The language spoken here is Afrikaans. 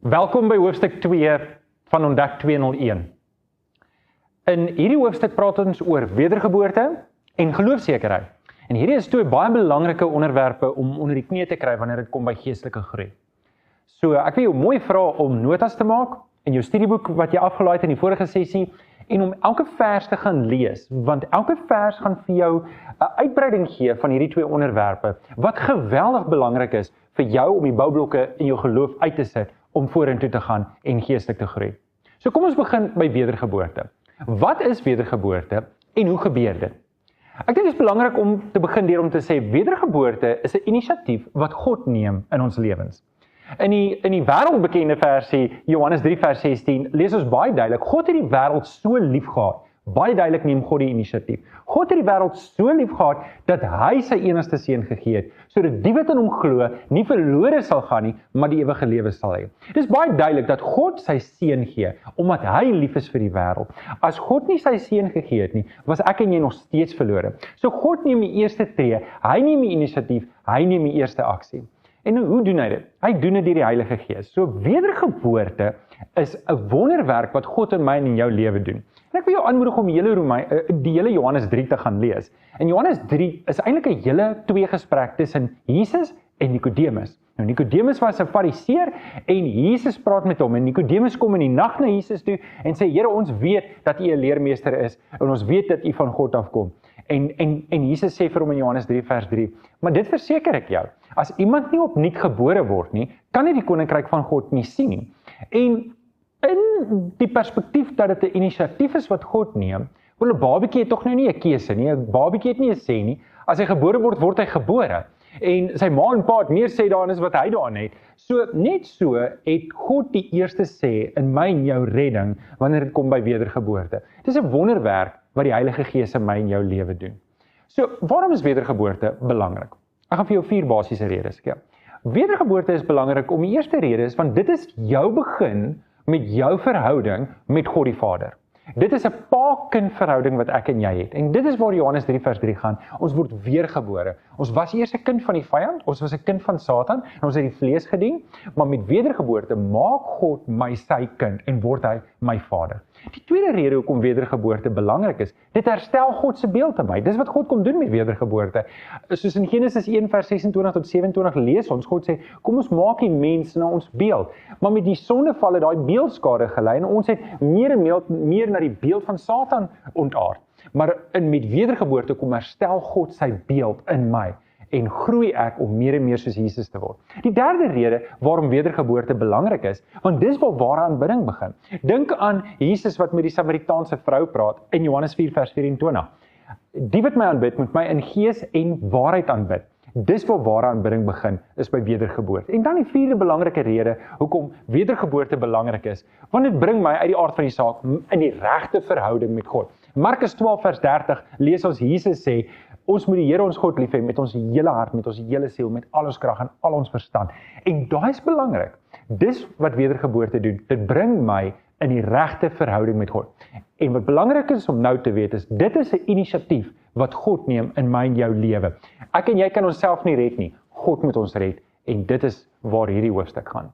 Welkom by hoofstuk 2 van Ontdek 201. In hierdie hoofstuk praat ons oor wedergeboorte en geloofsekerheid. En hierdie is twee baie belangrike onderwerpe om onder die knie te kry wanneer dit kom by geestelike groei. So, ek wil jou mooi vra om notas te maak in jou studieboek wat jy afgelaai het in die vorige sessie en om elke vers te gaan lees, want elke vers gaan vir jou 'n uitbreiding gee van hierdie twee onderwerpe, wat geweldig belangrik is vir jou om die boublokke in jou geloof uit te sit om vorentoe te gaan en geestelik te groei. So kom ons begin by wedergeboorte. Wat is wedergeboorte en hoe gebeur dit? Ek dink dit is belangrik om te begin deur om te sê, wedergeboorte is 'n inisiatief wat God neem in ons lewens. In die wêreldbekende versie, Johannes 3 vers 16, lees ons baie duidelik, God het die wêreld so lief gehad. Baie duidelik neem God die inisiatief. God het die wêreld so lief gehad, dat hy sy enigste seun gegee het, sodat die wat in hom glo, nie verlore sal gaan nie, maar die ewige lewe sal hê. Dit is baie duidelik dat God sy seun gee, omdat hy lief is vir die wêreld. As God nie sy seun gegee het nie, was ek en jy nog steeds verlore. So God neem die eerste tree, hy neem die inisiatief, hy neem die eerste aksie. En hoe doen hy dit? Hy doen dit deur die Heilige Gees. So wedergeboorte is 'n wonderwerk wat God in my en in jou lewe doen. En ek wil jou aanmoedig om die hele Johannes 3 te gaan lees. En Johannes 3 is eintlik 'n hele tweegesprek tussen Jesus en Nikodemus. Nou Nikodemus was 'n Fariseer en Jesus praat met hom en Nikodemus kom in die nag na Jesus toe en sê, Here, ons weet dat U 'n leermeester is en ons weet dat U van God afkom. En Jesus sê vir hom in Johannes 3 vers 3, maar dit verseker ek jou, as iemand nie opnuut gebore word nie, kan hy die koninkryk van God nie sien nie. En in die perspektief dat dit 'n inisiatief is wat God neem, wel 'n babatjie het tog nou nie 'n keuse nie, 'n babatjie het nie 'n sê nie, as hy gebore word, word hy gebore. En sy ma en pa het meer sê daarin as wat hy daarin het. So, net so het God die eerste sê in my en jou redding, wanneer dit kom by wedergeboorte. Dit is 'n wonderwerk wat die Heilige Gees in my en jou lewe doen. So, waarom is wedergeboorte belangrik? Ek gaan vir jou 4 basiese redes gee. Wedergeboorte is belangrik om die eerste rede is, want dit is jou begin met jou verhouding met God die Vader. Dit is 'n pa-kind verhouding wat ek en jy het. En dit is waar Johannes 3 vers 3 gaan. Ons word weergebore. Ons was eers 'n kind van die vyand, ons was 'n kind van Satan, en ons het die vlees gedien, maar met wedergeboorte maak God my sy kind en word hy my Vader. Die tweede rede hoekom wedergeboorte belangrik is, dit herstel God se beeld in my. Dis wat God kom doen met wedergeboorte. Soos in Genesis 1 vers 26 tot 27 lees ons, God sê, kom ons maak die mens na ons beeld. Maar met die sondeval het daai beeldskade gelei en ons het meer en meer na die beeld van Satan ontaard. Maar met wedergeboorte kom herstel God sy beeld in my en groei ek om meer en meer soos Jesus te word. Die derde rede waarom wedergeboorte belangrik is, want dis waar ware aanbidding begin. Dink aan Jesus wat met die Samaritaanse vrou praat in Johannes 4 vers 24. Die wat my aanbid, moet my in gees en waarheid aanbid. Dis waar ware aanbidding begin, is by wedergeboorte. En dan die vierde belangrike rede, hoekom wedergeboorte belangrik is, want dit bring my uit die aard van die saak in die regte verhouding met God. Markus 12 vers 30 lees ons Jesus sê, ons moet die Here ons God lief hê met ons hele hart, met ons hele siel, met al ons krag en al ons verstand. En daai is belangrik. Dis wat wedergeboorte doen. Dit bring my in die regte verhouding met God. En wat belangrik is om nou te weet is, dit is 'n inisiatief wat God neem in my en jou lewe. Ek en jy kan onsself nie red nie. God moet ons red en dit is waar hierdie hoofstuk gaan.